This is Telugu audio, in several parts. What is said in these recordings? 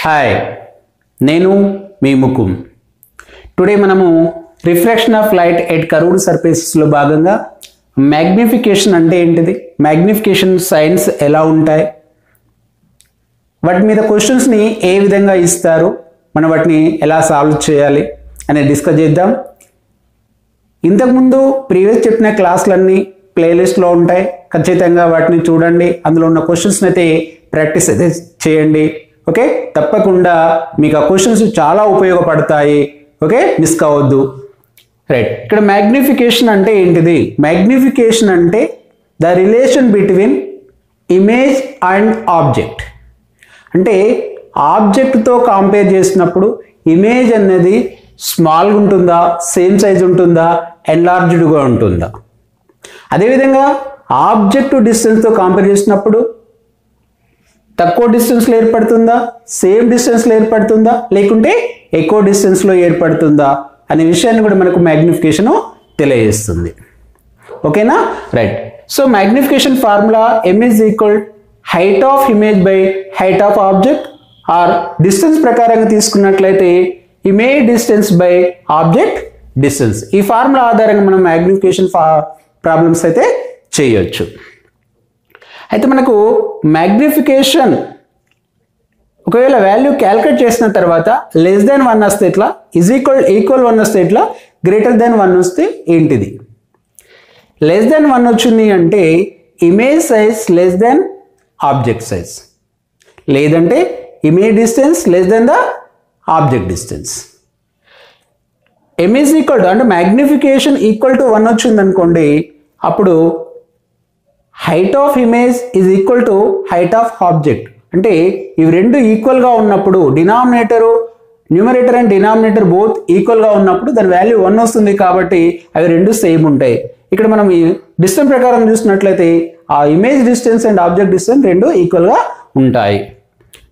హాయ్, నేను మీ ముకుమ్. టుడే మనము reflection of light at curved సర్ఫేసెస్లో భాగంగా మ్యాగ్నిఫికేషన్ అంటే ఏంటిది, మ్యాగ్నిఫికేషన్ సైన్స్ ఎలా ఉంటాయి, వాటి మీద క్వశ్చన్స్ని ఏ విధంగా ఇస్తారు, మనం వాటిని ఎలా సాల్వ్ చేయాలి అనేది డిస్కస్ చేద్దాం. ఇంతకుముందు ప్రీవియస్ చెప్పిన క్లాసులన్నీ ప్లేలిస్ట్లో ఉంటాయి, ఖచ్చితంగా వాటిని చూడండి. అందులో ఉన్న క్వశ్చన్స్ని అయితే ప్రాక్టీస్ అయితే చేయండి. ఓకే, తప్పకుండా మీకు ఆ క్వశ్చన్స్ చాలా ఉపయోగపడతాయి. ఓకే, మిస్ కావద్దు. రైట్, ఇక్కడ మ్యాగ్నిఫికేషన్ అంటే ఏంటిది? మ్యాగ్నిఫికేషన్ అంటే the relation between image and object. అంటే ఆబ్జెక్ట్తో కంపేర్ చేసినప్పుడు ఇమేజ్ అనేది స్మాల్గా ఉంటుందా, సేమ్ సైజ్ ఉంటుందా, ఎన్లార్జ్డ్గా ఉంటుందా. అదేవిధంగా ఆబ్జెక్ట్ డిస్టెన్స్తో కంపేర్ చేసినప్పుడు తక్కువ డిస్టెన్స్లో ఏర్పడుతుందా, సేమ్ డిస్టెన్స్లో ఏర్పడుతుందా, లేకుంటే ఎక్కువ డిస్టెన్స్లో ఏర్పడుతుందా అనే విషయాన్ని కూడా మనకు మ్యాగ్నిఫికేషన్ తెలియజేస్తుంది. ఓకేనా? Right. So magnification formula m is equal height of image by height of object, or distance ప్రకారంగా తీసుకున్నట్లయితే image distance by object distance. ఈ ఫార్ములా ఆధారంగా మనం మ్యాగ్నిఫికేషన్ ప్రాబ్లమ్స్ అయితే చేయొచ్చు. అయితే మనకు మ్యాగ్నిఫికేషన్ ఒకవేళ వాల్యూ క్యాలిక్యులేట్ చేసిన తర్వాత లెస్ దెన్ 1 వస్తే ఎట్లా, ఈక్వల్ 1 వస్తే ఎట్లా, గ్రేటర్ దెన్ 1 వస్తే ఏంటిది? లెస్ దెన్ 1 వచ్చింది అంటే image size less than object size, లేదంటే image distance less than the object distance. m is equal to అంటే మ్యాగ్నిఫికేషన్ ఈక్వల్ టు 1 వచ్చింది అనుకోండి, అప్పుడు height of image is equal to height of object. అంటే ఇవి రెండు ఈక్వల్గా ఉన్నప్పుడు, న్యూమరేటర్ అండ్ డినామినేటర్ బోత్ ఈక్వల్గా ఉన్నప్పుడు దాని వాల్యూ 1 వస్తుంది. కాబట్టి అవి రెండు సేమ్ ఉంటాయి. ఇక్కడ మనం ఈ డిస్టెన్స్ ప్రకారం చూసినట్లయితే ఆ image distance and object distance రెండు ఈక్వల్గా ఉంటాయి.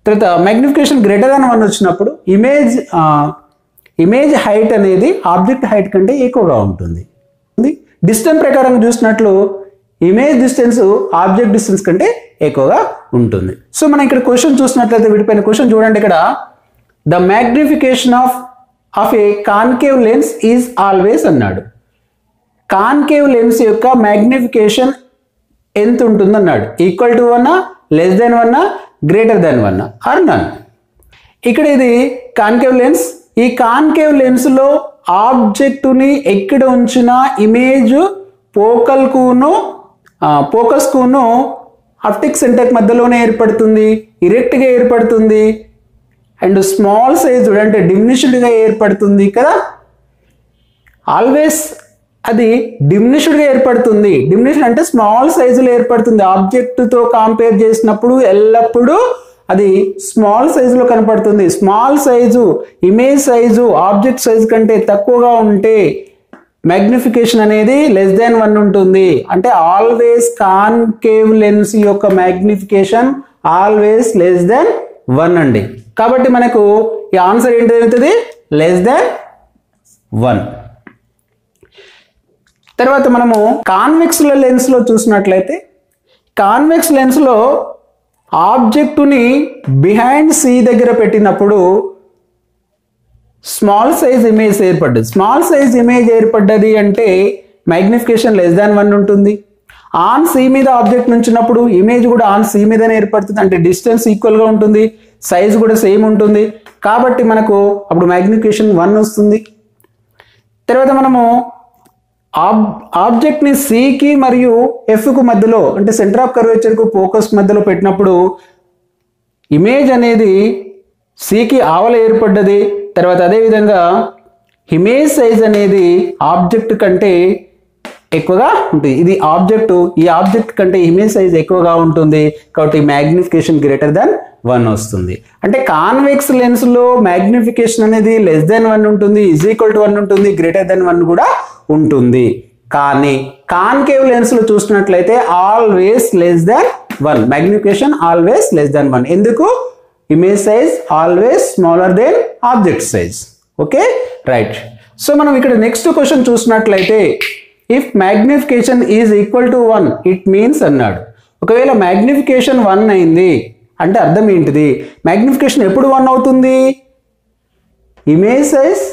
తర్వాత మ్యాగ్నిఫికేషన్ గ్రేటర్ దాన్ 1 వచ్చినప్పుడు ఇమేజ్ హైట్ అనేది ఆబ్జెక్ట్ హైట్ కంటే ఎక్కువగా ఉంటుంది. డిస్టెన్స్ ప్రకారం చూసినట్లు ఇమేజ్ డిస్టెన్స్ ఆబ్జెక్ట్ డిస్టెన్స్ కంటే ఎక్కువగా ఉంటుంది. సో మనం ఇక్కడ క్వశ్చన్ చూసినట్లయితే వీటిపైన క్వశ్చన్ చూడండి. ఇక్కడ the magnification of a concave lens is always అన్నాడు. కాన్కేవ్ లెన్స్ యొక్క మ్యాగ్నిఫికేషన్ ఎంత ఉంటుంది అన్నాడు. Equal to 1, less than 1, greater than 1 or none. ఇక్కడ ఇది కాన్కేవ్ లెన్స్. ఈ కాన్కేవ్ లెన్స్లో ఆబ్జెక్టుని ఎక్కడ ఉంచినా ఇమేజ్ ఫోకస్కును ఆప్టిక్ సెంటర్ మధ్యలోనే ఏర్పడుతుంది, ఇరెక్ట్గా ఏర్పడుతుంది, అండ్ స్మాల్ సైజ్ అంటే డిమినిష్డ్గా ఏర్పడుతుంది కదా. ఆల్వేస్ అది డిమినిష్డ్గా ఏర్పడుతుంది. డిమినిష్డ్ అంటే స్మాల్ సైజులో ఏర్పడుతుంది. ఆబ్జెక్ట్తో కంపేర్ చేసినప్పుడు ఎల్లప్పుడూ అది స్మాల్ సైజులో కనపడుతుంది. Small size image size object size కంటే తక్కువగా ఉంటే మ్యాగ్నిఫికేషన్ అనేది లెస్ దెన్ 1 ఉంటుంది. అంటే ఆల్వేస్ కాన్కేవ్ లెన్స్ యొక్క మ్యాగ్నిఫికేషన్ ఆల్వేస్ లెస్ దెన్ 1 అండి. కాబట్టి మనకు ఈ ఆన్సర్ ఏంటి అవుతుంది? Less than 1. తర్వాత మనము కాన్వెక్స్ లెన్స్లో చూసినట్లయితే కాన్వెక్స్ లెన్స్లో ఆబ్జెక్టుని బిహైండ్ సి దగ్గర పెట్టినప్పుడు స్మాల్ సైజ్ ఇమేజ్ ఏర్పడ్డది. స్మాల్ సైజ్ ఇమేజ్ ఏర్పడ్డది అంటే మ్యాగ్నిఫికేషన్ లెస్ దాన్ 1 ఉంటుంది. ఆన్ సి మీద ఆబ్జెక్ట్ నుంచినప్పుడు ఇమేజ్ కూడా ఆన్ సి మీదనే ఏర్పడుతుంది. అంటే డిస్టెన్స్ ఈక్వల్గా ఉంటుంది, సైజ్ కూడా సేమ్ ఉంటుంది. కాబట్టి మనకు అప్పుడు మ్యాగ్నిఫికేషన్ 1 వస్తుంది. తర్వాత మనము ఆబ్జెక్ట్ని సికి మరియు ఎఫ్కు మధ్యలో అంటే సెంటర్ ఆఫ్ కర్వేచర్కు ఫోకస్ మధ్యలో పెట్టినప్పుడు ఇమేజ్ అనేది సికి ఆవల ఏర్పడ్డది. తర్వాత అదేవిధంగా ఇమేజ్ సైజ్ అనేది ఆబ్జెక్ట్ కంటే ఎక్కువగా ఉంటుంది. ఈ ఆబ్జెక్ట్ కంటే ఇమేజ్ సైజ్ ఎక్కువగా ఉంటుంది. కాబట్టి మ్యాగ్నిఫికేషన్ గ్రేటర్ దాన్ 1 వస్తుంది. అంటే కాన్వెక్స్ లెన్స్లో మ్యాగ్నిఫికేషన్ అనేది లెస్ దెన్ 1 ఉంటుంది, ఈక్వల్ టు 1 ఉంటుంది, గ్రేటర్ దెన్ 1 కూడా ఉంటుంది. కానీ కాన్కేవ్ లెన్స్లో చూసినట్లయితే always less than 1, magnification always less than 1. ఎందుకు? Image size always smaller than object size. Okay, right. So మనం ఇక్కడ నెక్స్ట్ క్వశ్చన్ చూసినట్లయితే if magnification is equal to 1 it means అన్నాడు. ఒకవేళ మ్యాగ్నిఫికేషన్ 1 అయింది అంటే అర్థం ఏంటిది? మ్యాగ్నిఫికేషన్ ఎప్పుడు 1 అవుతుంది? Image size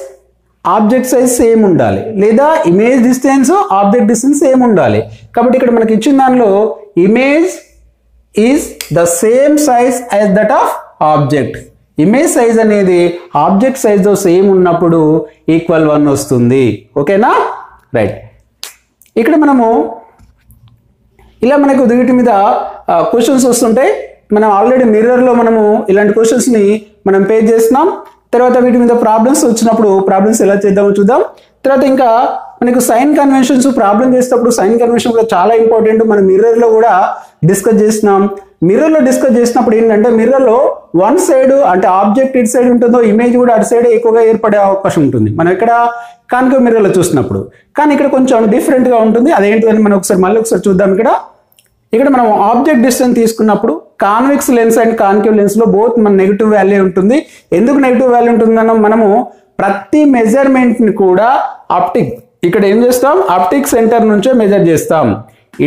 object size same ఉండాలి, లేదా image distance object distance same ఉండాలి. కాబట్టి ఇక్కడ మనకి ఇచ్చిన దానిలో image is the same size as that of object. Image size అనేది ఆబ్జెక్ట్ సైజ్తో సేమ్ ఉన్నప్పుడు ఈక్వల్ 1 వస్తుంది. ఓకేనా? రైట్. ఇక్కడ మనము ఇలా మనకు వీటి మీద క్వశ్చన్స్ వస్తుంటాయి. మనం ఆల్రెడీ మిర్రర్లో మనము ఇలాంటి క్వశ్చన్స్ని మనం పే చేస్తున్నాం. తర్వాత వీటి మీద ప్రాబ్లమ్స్ వచ్చినప్పుడు ప్రాబ్లమ్స్ ఎలా చేద్దామో చూద్దాం. తర్వాత ఇంకా మనకు సైన్ కన్వెన్షన్స్ ప్రాబ్లం చేసేటప్పుడు సైన్ కన్వెన్షన్ కూడా చాలా ఇంపార్టెంట్. మనం మిర్రర్లో కూడా డిస్కస్ చేస్తున్నాం. మిర్రర్లో డిస్కస్ చేసినప్పుడు ఏంటంటే మిర్రర్లో వన్ సైడ్ అంటే ఆబ్జెక్ట్ ఇటు సైడ్ ఉంటుందో ఇమేజ్ కూడా అటు సైడ్ ఎక్కువగా ఏర్పడే అవకాశం ఉంటుంది మనం ఇక్కడ కాన్కేవ్ మిర్రర్లో చూసినప్పుడు. కానీ ఇక్కడ కొంచెం డిఫరెంట్గా ఉంటుంది. అదేంటిదని మనం మళ్ళీ ఒకసారి చూద్దాం. ఇక్కడ మనం ఆబ్జెక్ట్ డిస్టెన్స్ తీసుకున్నప్పుడు convex lens and concave lens లో బోత్ మన నెగిటివ్ వాల్యూ ఉంటుంది. ఎందుకు నెగిటివ్ వాల్యూ ఉంటుందన్నా మనము ప్రతి మెజర్మెంట్ ని కూడా ఆప్టిక్ ఇక్కడ ఏం చేస్తాం, ఆప్టిక్ సెంటర్ నుంచే మెజర్ చేస్తాం.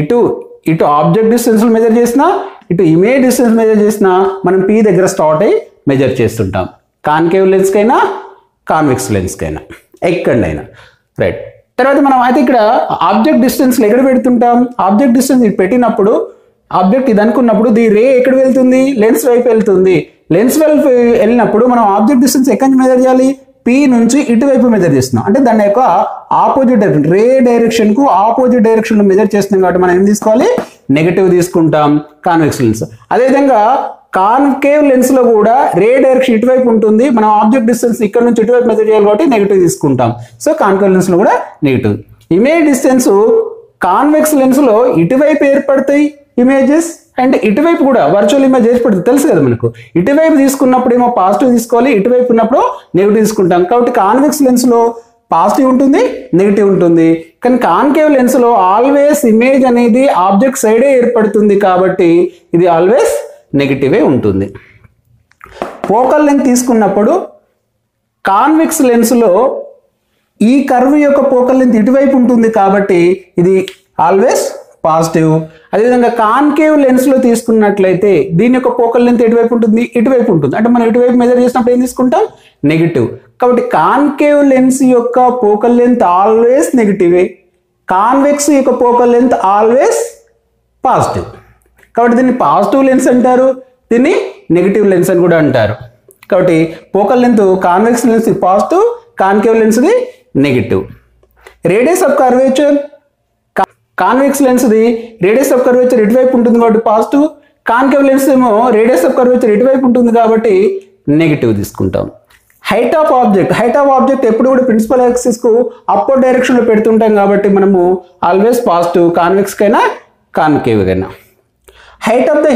ఇటు ఆబ్జెక్ట్ డిస్టెన్స్ మెజర్ చేసినా, ఇటు ఇమేజ్ డిస్టెన్స్ మెజర్ చేసినా మనం పీ దగ్గర స్టార్ట్ అయ్యి మెజర్ చేస్తుంటాం. కాన్కేవ్ లెన్స్ కైనా కాన్వెక్స్ లెన్స్ కైనా ఎక్కడైనా. రైట్. తర్వాత మనం అయితే ఇక్కడ ఆబ్జెక్ట్ డిస్టెన్స్ ఎక్కడ పెడుతుంటాం, ఆబ్జెక్ట్ డిస్టెన్స్ ఇది పెట్టినప్పుడు ఆబ్జెక్ట్ ఇది అనుకున్నప్పుడు ది రే ఎక్కడ వెళ్తుంది, లెన్స్ వైపు వెళ్తుంది. లెన్స్ వైపు వెళ్ళినప్పుడు మనం ఆబ్జెక్ట్ డిస్టెన్స్ ఎక్కడి నుంచి మెజర్ చేయాలి, పీ నుంచి ఇటువైపు మెజర్ చేస్తున్నాం. అంటే దాని యొక్క ఆపోజిట్ డైరెక్షన్, రే డైరెక్షన్ కు ఆపోజిట్ డైరెక్షన్ లో మెజర్ చేస్తున్నాం కాబట్టి మనం ఏం తీసుకోవాలి, నెగటివ్ తీసుకుంటాం కాన్వెక్స్ లెన్స్. అదేవిధంగా కాన్కేవ్ లెన్స్ లో కూడా రే డైరెక్షన్ ఇటువైపు ఉంటుంది. మనం ఆబ్జెక్ట్ డిస్టెన్స్ ఇక్కడ నుంచి ఇటువైపు మెజర్ చేయాలి కాబట్టి నెగిటివ్ తీసుకుంటాం. సో కాన్కేవ్ లెన్స్ లో కూడా negative. Image distance convex lens లో ఇటువైపు ఏర్పడతాయి ఇమేజెస్ అండ్ ఇటువైపు కూడా వర్చువల్ ఇమేజ్ ఏర్పడుతుంది, తెలుసు కదా మనకు. ఇటువైపు తీసుకున్నప్పుడు ఏమో పాజిటివ్ తీసుకోవాలి, ఇటువైపు ఉన్నప్పుడు నెగిటివ్ తీసుకుంటాం. కాబట్టి కాన్వెక్స్ లెన్స్ లో పాజిటివ్ ఉంటుంది, నెగిటివ్ ఉంటుంది. కానీ కాన్కేవ్ లెన్స్ లో ఆల్వేస్ ఇమేజ్ అనేది ఆబ్జెక్ట్ సైడే ఏర్పడుతుంది కాబట్టి ఇది ఆల్వేస్ నెగిటివే ఉంటుంది. ఫోకల్ లెంత్ తీసుకున్నప్పుడు కాన్వెక్స్ లెన్స్ లో ఈ కర్వ్ యొక్క ఫోకల్ లెంత్ ఇటువైపు ఉంటుంది కాబట్టి ఇది ఆల్వేస్ పాజిటివ్. అదేవిధంగా కాన్కేవ్ లెన్స్ లో తీసుకున్నట్లయితే దీని యొక్క ఫోకల్ లెంత్ ఎటువైపు ఉంటుంది, ఇటువైపు ఉంటుంది. అంటే మనం ఇటువైపు మెజర్ చేసినప్పుడు ఏం తీసుకుంటాం, నెగిటివ్. కాబట్టి కాన్కేవ్ లెన్స్ యొక్క ఫోకల్ లెంత్ ఆల్వేస్ నెగిటివే, కాన్వెక్స్ యొక్క ఫోకల్ లెంత్ ఆల్వేస్ పాజిటివ్. కాబట్టి దీన్ని పాజిటివ్ లెన్స్ అంటారు, దీన్ని నెగిటివ్ లెన్స్ అని కూడా అంటారు. కాబట్టి focal length convex lens positive, concave lens ది negative. Radius of curvature convex lens ది రేడియస్ ఆఫ్ కర్వేచర్ ఇటువైపు ఉంటుంది కాబట్టి పాజిటివ్, కాన్కేవ్ లెన్స్ ఏమో రేడియస్ ఆఫ్ కర్వేచర్ ఇటువైపు ఉంటుంది కాబట్టి నెగిటివ్ తీసుకుంటాం. హైట్ ఆఫ్ ఆబ్జెక్ట్ ఎప్పుడు కూడా ప్రిన్సిపల్ యాక్సిస్ కు అప్వర్డ్ డైరెక్షన్ లో పెడుతుంటాం కాబట్టి మనము ఆల్వేస్ పాజిటివ్, కాన్వెక్స్ కైనా కాన్కేవ్ కైనా. Height of the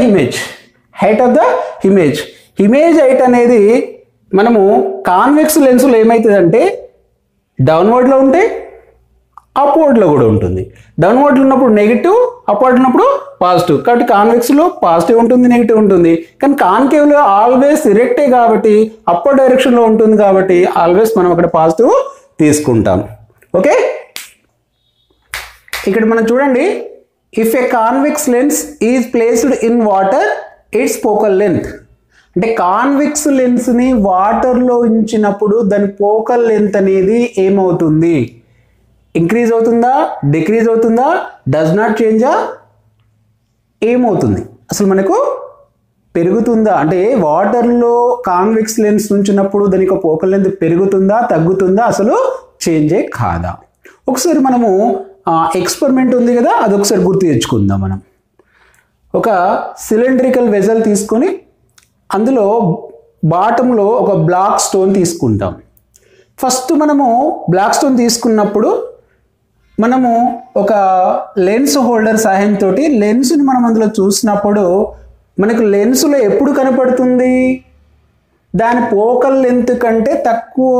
image height అనేది మనము కాన్వెక్స్ లెన్స్ లో ఏమవుతుందంటే డౌన్వర్డ్ లో ఉంటే అప్వర్డ్ లో కూడా ఉంటుంది. డౌన్వర్డ్ లో ఉన్నప్పుడు నెగిటివ్, అప్వర్డ్ ఉన్నప్పుడు పాజిటివ్. కాబట్టి కాన్వెక్స్ లో పాజిటివ్ ఉంటుంది, నెగిటివ్ ఉంటుంది. కానీ కాన్కేవ్ లో ఆల్వేస్ ఇరెక్టే కాబట్టి అప్పర్ డైరెక్షన్ లో ఉంటుంది కాబట్టి ఆల్వేస్ మనం అక్కడ పాజిటివ్ తీసుకుంటాం. ఓకే, ఇక్కడ మనం చూడండి, if A convex lens is placed in water it's focal length. అంటే కాన్వెక్స్ లెన్స్ ని వాటర్ లో ఉంచినప్పుడు దాని ఫోకల్ లెంత్ అనేది ఏమవుతుంది, ఇంక్రీజ్ అవుతుందా, డిక్రీజ్ అవుతుందా, డస్ నాట్ చేంజా, ఏమవుతుంది, అసలు మనకు పెరుగుతుందా? అంటే వాటర్లో కాన్వెక్స్ లెన్స్ ఉంచినప్పుడు దాని యొక్క ఫోకల్ లెంత్ పెరుగుతుందా, తగ్గుతుందా, అసలు చేంజే కాదా? ఒకసారి మనము ఎక్స్పెరిమెంట్ ఉంది కదా, అది ఒకసారి గుర్తు తెచ్చుకుందాం. మనం ఒక సిలిండ్రికల్ వెజల్ తీసుకొని అందులో బాటంలో ఒక బ్లాక్ స్టోన్ తీసుకుంటాం. ఫస్ట్ మనము బ్లాక్ స్టోన్ తీసుకున్నప్పుడు మనము ఒక లెన్స్ హోల్డర్ సహాయంతో లెన్స్ని మనం అందులో చూసినప్పుడు మనకు లెన్స్లో ఎప్పుడు కనపడుతుంది, దాని ఫోకల్ లెంత్ కంటే తక్కువ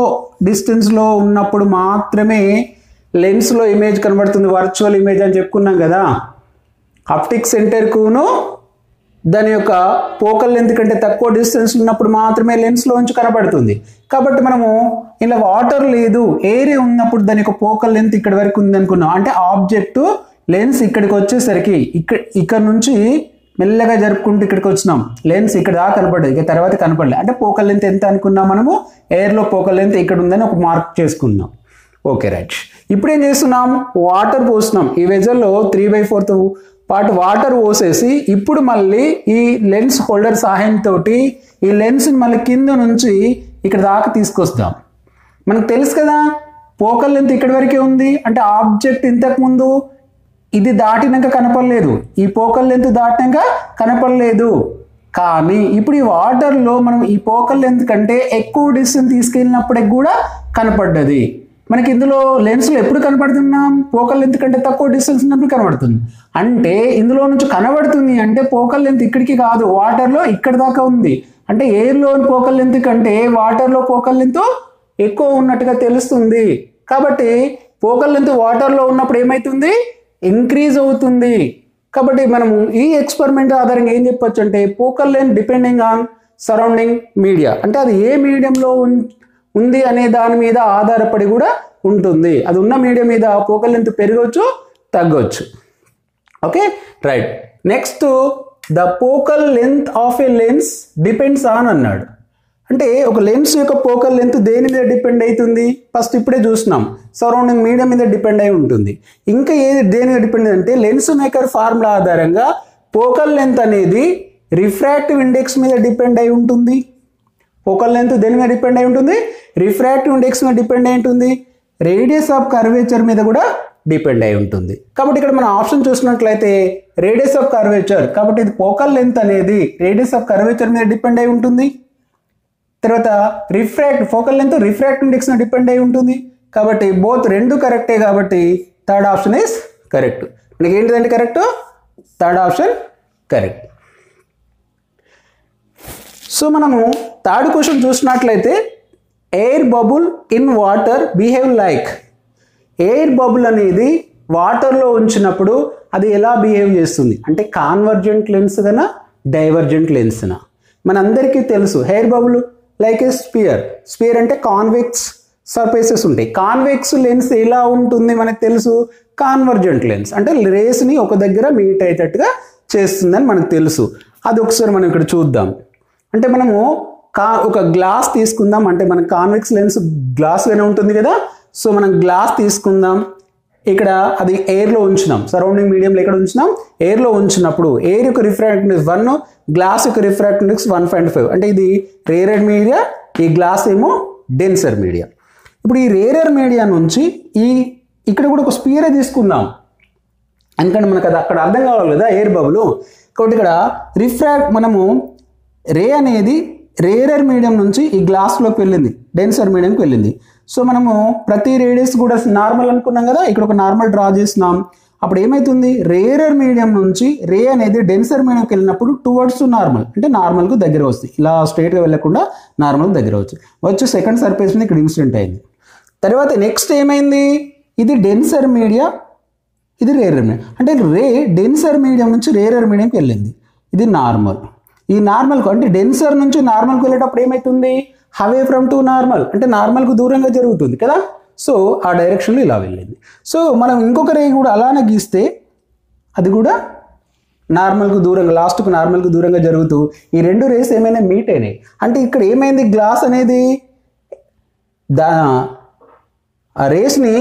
డిస్టెన్స్లో ఉన్నప్పుడు మాత్రమే లెన్స్లో ఇమేజ్ కనబడుతుంది. వర్చువల్ ఇమేజ్ అని చెప్పుకున్నాం కదా. ఆప్టిక్ సెంటర్కును దాని యొక్క ఫోకల్ లెంత్ కంటే తక్కువ డిస్టెన్స్ ఉన్నప్పుడు మాత్రమే లెన్స్లో ఉంచి కనబడుతుంది. కాబట్టి మనము ఇలా వాటర్ లేదు, ఏరియా ఉన్నప్పుడు దాని యొక్క ఫోకల్ లెంత్ ఇక్కడ వరకు ఉంది అనుకున్నాం. అంటే ఆబ్జెక్ట్ లెన్స్ ఇక్కడికి వచ్చేసరికి ఇక్కడ నుంచి మెల్లగా జరుపుకుంటూ ఇక్కడికి వచ్చినాం. లెన్స్ ఇక్కడ దాకా కనపడదు, ఇక తర్వాత కనపడలేదు. అంటే ఫోకల్ లెంత్ ఎంత అనుకున్నాం మనము, ఎయిర్లో ఫోకల్ లెంత్ ఇక్కడ ఉందని ఒక మార్క్ చేసుకున్నాం. Okay right. ఇప్పుడు ఏం చేస్తున్నాం, వాటర్ పోస్తున్నాం. ఈ వెజల్లో 3/4 పార్ట్ వాటర్ పోసేసి ఇప్పుడు మళ్ళీ ఈ లెన్స్ హోల్డర్ సహాయంతో ఈ లెన్స్ని మళ్ళీ కింద నుంచి ఇక్కడ దాకా తీసుకొస్తాం. మనకు తెలుసు కదా ఫోకల్ లెంత్ ఇక్కడి వరకే ఉంది, అంటే ఆబ్జెక్ట్ ఇంతకుముందు ఇది దాటినాక కనపడలేదు, ఈ ఫోకల్ లెంత్ దాటినాక కనపడలేదు. కానీ ఇప్పుడు ఈ వాటర్లో మనం ఈ ఫోకల్ లెంత్ కంటే ఎక్కువ డిస్టెన్స్ తీసుకెళ్ళినప్పటికి కూడా కనపడ్డది. మనకి ఇందులో లెన్స్లో ఎప్పుడు కనపడుతున్నాం, ఫోకల్ లెంత్ కంటే తక్కువ డిస్టెన్స్ ఉన్నప్పుడు కనబడుతుంది. అంటే ఇందులో నుంచి కనబడుతుంది అంటే ఫోకల్ లెంత్ ఇక్కడికి కాదు, వాటర్లో ఇక్కడ దాకా ఉంది. అంటే ఎయిర్లోని ఫోకల్ లెంత్ కంటే వాటర్లో ఫోకల్ లెంత్ ఎక్కువ ఉన్నట్టుగా తెలుస్తుంది. కాబట్టి ఫోకల్ లెంత్ వాటర్లో ఉన్నప్పుడు ఏమవుతుంది, ఇంక్రీజ్ అవుతుంది. కాబట్టి మనము ఈ ఎక్స్పెరిమెంట్ ఆధారంగా ఏం చెప్పొచ్చు అంటే focal length depending on surrounding media, అంటే అది ఏ మీడియంలో ఉంది అనే దాని మీద ఆధారపడి కూడా ఉంటుంది. అది ఉన్న మీడియం మీద ఫోకల్ లెంత్ పెరగవచ్చు తగ్గవచ్చు. Okay right. Next the focal length of a lens depends on అన్నాడు. అంటే ఒక లెన్స్ యొక్క ఫోకల్ లెంత్ దేని మీద డిపెండ్ అవుతుంది, ఫస్ట్ ఇప్పుడే చూస్తున్నాం సరౌండింగ్ మీడియం మీద డిపెండ్ అయి ఉంటుంది. ఇంకా దేని మీద డిపెండ్ అంటే లెన్స్ మేకర్ ఫార్ములా ఆధారంగా ఫోకల్ లెంత్ అనేది రిఫ్రాక్టివ్ ఇండెక్స్ మీద డిపెండ్ అయి ఉంటుంది. ఫోకల్ లెంత్ దేని మీద డిపెండ్ అయి ఉంటుంది, రిఫ్రాక్టివ్ ఇండెక్స్ మీద డిపెండ్ అయి ఉంటుంది. రేడియస్ ఆఫ్ కర్వేచర్ మీద కూడా డిపెండ్ అయి ఉంటుంది. కాబట్టి ఇక్కడ మనం ఆప్షన్ చూసినట్లయితే రేడియస్ ఆఫ్ కర్వేచర్, కాబట్టి ఇది ఫోకల్ లెంత్ అనేది రేడియస్ ఆఫ్ కర్వేచర్ మీద డిపెండ్ అయి ఉంటుంది. తర్వాత ఫోకల్ లెంత్ రిఫ్రాక్టివ్ ఇండెక్స్ మీద డిపెండ్ అయి ఉంటుంది. కాబట్టి బోత్ రెండు కరెక్టే, కాబట్టి థర్డ్ ఆప్షన్ ఈస్ కరెక్ట్. మనకి ఏంటిదంటే correct, third option correct. So మనము థర్డ్ క్వశ్చన్ చూసినట్లయితే air bubble in water behave like. Air bubble అనేది వాటర్లో ఉంచినప్పుడు అది ఎలా బిహేవ్ చేస్తుంది అంటే కాన్వర్జెంట్ లెన్స్ కన్నా డైవర్జెంట్ లెన్స్నా. మనందరికీ తెలుసు ఎయిర్ బబుల్ లైక్ ఏ స్పియర్ అంటే కాన్వెక్స్ సర్ఫేసెస్ ఉంటాయి. కాన్వెక్స్ లెన్స్ ఎలా ఉంటుంది మనకు తెలుసు, కాన్వర్జెంట్ లెన్స్ అంటే రేస్ని ఒక దగ్గర మీట్ అయ్యేటట్టుగా చేస్తుందని మనకు తెలుసు. అది ఒకసారి మనం ఇక్కడ చూద్దాం. అంటే మనము ఒక గ్లాస్ తీసుకుందాం, అంటే మన కాన్వెక్స్ లెన్స్ గ్లాస్గానే ఉంటుంది కదా. సో మనం గ్లాస్ తీసుకుందాం, ఇక్కడ అది ఎయిర్లో ఉంచినాం, సరౌండింగ్ మీడియంలో ఎక్కడ ఉంచినాం, ఎయిర్లో ఉంచినప్పుడు ఎయిర్ యొక్క రిఫ్రాక్టివ్ ఇండెక్స్ 1, గ్లాస్ యొక్క రిఫ్రాక్టివ్ ఇండెక్స్ 1.5. అంటే ఇది రేరర్ మీడియా, ఈ గ్లాస్ ఏమో డెన్సర్ మీడియా. ఇప్పుడు ఈ రేరర్ మీడియా నుంచి ఇక్కడ కూడా ఒక స్పియరే తీసుకుందాం, ఎందుకంటే మనకు అది అక్కడ అర్థం కావాలి కదా ఎయిర్ బబుల్. కాబట్టి ఇక్కడ మనము రే అనేది రేరర్ మీడియం నుంచి ఈ గ్లాస్లోకి వెళ్ళింది, డెన్సర్ మీడియంకి వెళ్ళింది. సో మనము ప్రతి రేడియస్ కూడా నార్మల్ అనుకున్నాం కదా, ఇక్కడ ఒక నార్మల్ డ్రా చేసినాం. అప్పుడు ఏమవుతుంది, రేరర్ మీడియం నుంచి రే అనేది డెన్సర్ మీడియంకి వెళ్ళినప్పుడు టువర్డ్స్ టు నార్మల్, అంటే నార్మల్కు దగ్గర వస్తుంది. ఇలా స్ట్రైట్గా వెళ్ళకుండా నార్మల్కి దగ్గర వచ్చి సెకండ్ సర్ఫేస్ మీద ఇక్కడ ఇన్సిడెంట్ అయింది. తర్వాత నెక్స్ట్ ఏమైంది, ఇది డెన్సర్ మీడియా, ఇది రేరర్ మీడియం. అంటే డెన్సర్ మీడియం నుంచి రేరర్ మీడియంకి వెళ్ళింది, ఇది నార్మల్. ఈ నార్మల్కు అంటే డెన్సర్ నుంచి నార్మల్కి వెళ్ళేటప్పుడు ఏమవుతుంది, అవే ఫ్రమ్ టు నార్మల్, అంటే నార్మల్కు దూరంగా జరుగుతుంది కదా. సో ఆ డైరెక్షన్లో ఇలా వెళ్ళింది. సో మనం ఇంకొక రే కూడా అలానే గీస్తే అది కూడా నార్మల్కు దూరంగా, లాస్ట్కు నార్మల్కు దూరంగా జరుగుతూ ఈ రెండు రేస్ ఏమైనా మీట్ అయినాయి. అంటే ఇక్కడ ఏమైంది, గ్లాస్ అనేది ఆ రేస్ని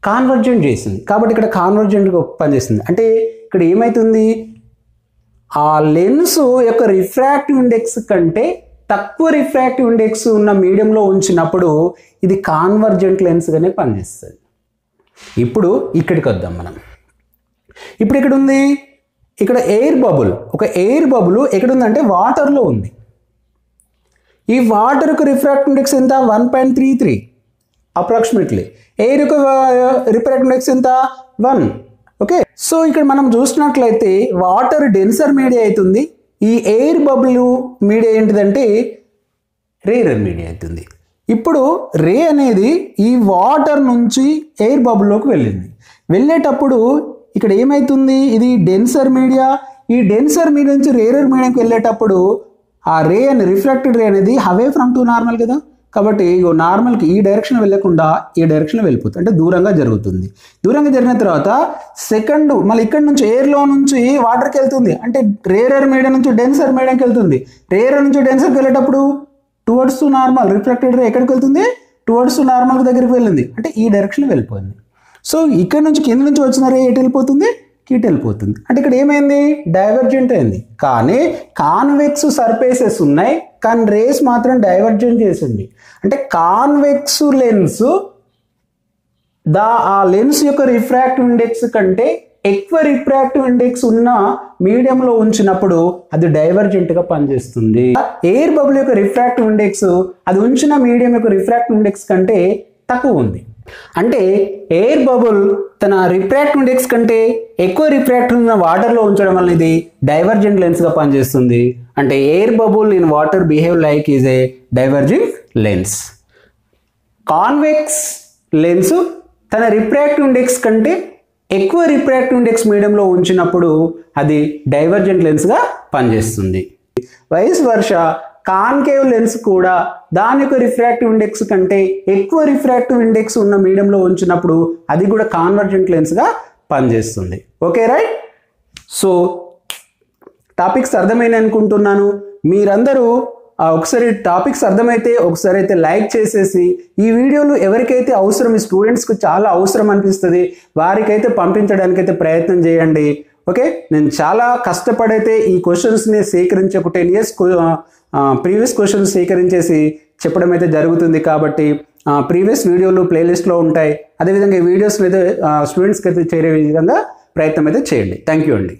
కాన్వర్జెంట్ చేసింది, కాబట్టి ఇక్కడ కాన్వర్జెంట్గా పనిచేస్తుంది. అంటే ఇక్కడ ఏమవుతుంది, ఆ లెన్స్ యొక్క రిఫ్రాక్టివ్ ఇండెక్స్ కంటే తక్కువ రిఫ్రాక్టివ్ ఇండెక్స్ ఉన్న మీడియంలో ఉంచినప్పుడు ఇది కాన్వర్జెంట్ లెన్స్గానే పనిచేస్తుంది. ఇప్పుడు ఇక్కడికి వద్దాం మనం. ఇప్పుడు ఇక్కడ ఉంది, ఇక్కడ ఎయిర్ బబుల్, ఒక ఎయిర్ బబుల్ ఎక్కడ ఉందంటే వాటర్లో ఉంది. ఈ వాటర్ యొక్క రిఫ్రాక్టివ్ ఇండెక్స్ ఎంత, 1.33 అప్రాక్సిమేట్లీ. ఎయిర్ యొక్క రిఫ్రాక్టివ్ ఇండెక్స్ ఎంత, 1. ఓకే, సో ఇక్కడ మనం చూసినట్లయితే వాటర్ డెన్సర్ మీడియా అవుతుంది, ఈ ఎయిర్ బబుల్ మీడియా ఏంటిదంటే రేరర్ మీడియా అవుతుంది. ఇప్పుడు రే అనేది ఈ వాటర్ నుంచి ఎయిర్ బబుల్లోకి వెళ్ళేటప్పుడు ఇక్కడ ఏమవుతుంది, ఇది డెన్సర్ మీడియా, ఈ డెన్సర్ మీడియా నుంచి రేరర్ మీడియాకి వెళ్ళేటప్పుడు ఆ రే అని రిఫ్రాక్టెడ్ రే అనేది అవే ఫ్రమ్ టు నార్మల్ కదా, కాబట్టి నార్మల్కి ఈ డైరెక్షన్ వెళ్ళకుండా ఈ డైరెక్షన్ వెళ్ళిపోతుంది, అంటే దూరంగా జరుగుతుంది. దూరంగా జరిగిన తర్వాత సెకండ్ మళ్ళీ ఇక్కడ నుంచి ఎయిర్లో నుంచి వాటర్కి వెళ్తుంది, అంటే రేరర్ మీడియం నుంచి డెన్సర్ మీడియంకి వెళ్తుంది. రేరర్ నుంచి డెన్సర్కి వెళ్ళేటప్పుడు towards to normal, refracted ray ఎక్కడికి వెళ్తుంది, టువర్డ్స్ టు నార్మల్ దగ్గరికి వెళ్ళింది, అంటే ఈ డైరెక్షన్ వెళ్ళిపోయింది. సో ఇక్కడ నుంచి కింద నుంచి వచ్చిన రే ఎటు వెళ్ళిపోతుంది, ఇటు వెళ్ళిపోతుంది. అంటే ఇక్కడ ఏమైంది, డైవర్జెంట్ అయింది. కానీ కాన్వెక్స్ సర్ఫేసెస్ ఉన్నాయి, కానీ రేస్ మాత్రం డైవర్జెంట్ చేసింది. అంటే కాన్వెక్స్ లెన్స్ ఆ లెన్స్ యొక్క రిఫ్రాక్టివ్ ఇండెక్స్ కంటే ఎక్కువ రిఫ్రాక్టివ్ ఇండెక్స్ ఉన్న మీడియంలో ఉంచినప్పుడు అది డైవర్జెంట్గా పనిచేస్తుంది. ఎయిర్ బబుల్ యొక్క రిఫ్రాక్టివ్ ఇండెక్స్ అది ఉంచిన మీడియం యొక్క రిఫ్రాక్టివ్ ఇండెక్స్ కంటే తక్కువ ఉంది. అంటే ఎయిర్ బబుల్ తన రిఫ్రాక్టివ్ ఇండెక్స్ కంటే ఎక్కువ రిఫ్రాక్టివ్ ఉన్న వాటర్లో ఉంచడం వల్ల ఇది డైవర్జెంట్ లెన్స్గా పనిచేస్తుంది. అంటే air bubble in water behave like is a diverging lens. Convex lens తన రిఫ్రాక్టివ్ ఇండెక్స్ కంటే ఎక్కువ రిఫ్రాక్టివ్ ఇండెక్స్ మీడియంలో ఉంచినప్పుడు అది డైవర్జెంట్ లెన్స్గా పనిచేస్తుంది. వైస్ వర్షా కాన్కేవ్ లెన్స్ కూడా దాని యొక్క రిఫ్రాక్టివ్ ఇండెక్స్ కంటే ఎక్కువ రిఫ్రాక్టివ్ ఇండెక్స్ ఉన్న మీడియంలో ఉంచినప్పుడు అది కూడా కాన్వర్జెంట్ లెన్స్గా పనిచేస్తుంది. Okay right. సో టాపిక్స్ అర్థమైంది అనుకుంటున్నాను. మీరందరూ ఒకసారి టాపిక్స్ అర్థమైతే ఒకసారి అయితే లైక్ చేసేసి ఈ వీడియోలు ఎవరికైతే అవసరం, ఈ స్టూడెంట్స్కి చాలా అవసరం అనిపిస్తుంది వారికైతే పంపించడానికైతే ప్రయత్నం చేయండి. ఓకే, నేను చాలా కష్టపడైతే ఈ క్వశ్చన్స్ని సేకరించి ఒక 10 years ప్రీవియస్ క్వశ్చన్స్ సేకరించేసి చెప్పడం అయితే జరుగుతుంది. కాబట్టి ప్రీవియస్ వీడియోలు ప్లేలిస్ట్లో ఉంటాయి. అదేవిధంగా ఈ వీడియోస్ని అయితే స్టూడెంట్స్కి అయితే చేరే విధంగా ప్రయత్నం అయితే చేయండి. థ్యాంక్ యూ అండి.